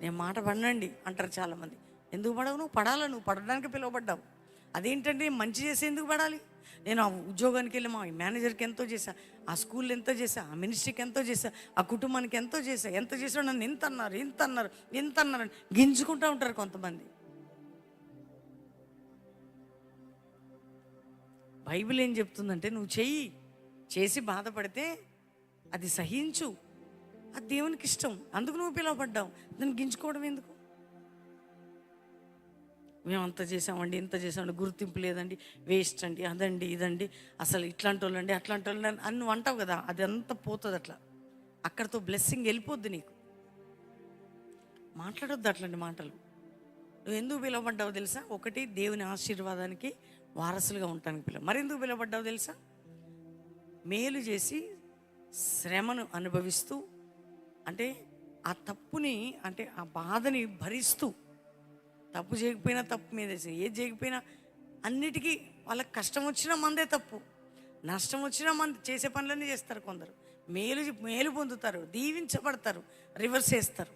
నేను మాట పడనండి అంటారు చాలామంది. ఎందుకు పడవు? నువ్వు పడాలా, నువ్వు పడడానికి పిలువబడ్డావు. అదేంటంటే మంచి చేసి ఎందుకు పడాలి? నేను ఆ ఉద్యోగానికి వెళ్ళి మా మేనేజర్కి ఎంతో చేశా, ఆ స్కూల్లో ఎంతో చేశా, ఆ మినిస్ట్రీకి ఎంతో చేశా, ఆ కుటుంబానికి ఎంతో చేశా, ఎంత చేసాడు, నన్ను ఇంత అన్నారు, ఇంత అన్నారు, ఇంత అన్నారు అని గింజుకుంటూ ఉంటారు కొంతమంది. బైబిల్ ఏం చెప్తుందంటే నువ్వు చెయ్యి, చేసి బాధపడితే అది సహించు, అది దేవునికి ఇష్టం. అందుకు నువ్వు పిలువబడ్డావు. దాన్ని గింజుకోవడం ఎందుకు? మేము అంత చేసామండి, ఇంత చేసామండి, గుర్తింపు లేదండి, వేస్ట్ అండి, అదండి ఇదండి, అసలు ఇట్లాంటి వాళ్ళండి అట్లాంటి వాళ్ళండి అని నువ్వు అంటావు కదా, అది అంతా పోతుంది. అట్లా అక్కడితో బ్లెస్సింగ్ వెళ్ళిపోద్ది నీకు. మాట్లాడొద్దు అట్లాంటి మాటలు. నువ్వు ఎందుకు పిలువబడ్డావు తెలుసా? ఒకటి, దేవుని ఆశీర్వాదానికి వారసులుగా ఉండటానికి మరి ఎందుకు పిలువబడ్డావు తెలుసా? మేలు చేసి శ్రమను అనుభవిస్తూ, అంటే ఆ తప్పుని, అంటే ఆ బాధని భరిస్తూ, తప్పు చేయకపోయినా తప్పు మీద ఏది చేయకపోయినా అన్నిటికీ వాళ్ళకి కష్టం వచ్చినా మందే తప్పు, నష్టం వచ్చినా మంది చేసే పనులన్నీ చేస్తారు. కొందరు మేలు పొందుతారు, దీవించబడతారు, రివర్స్ చేస్తారు.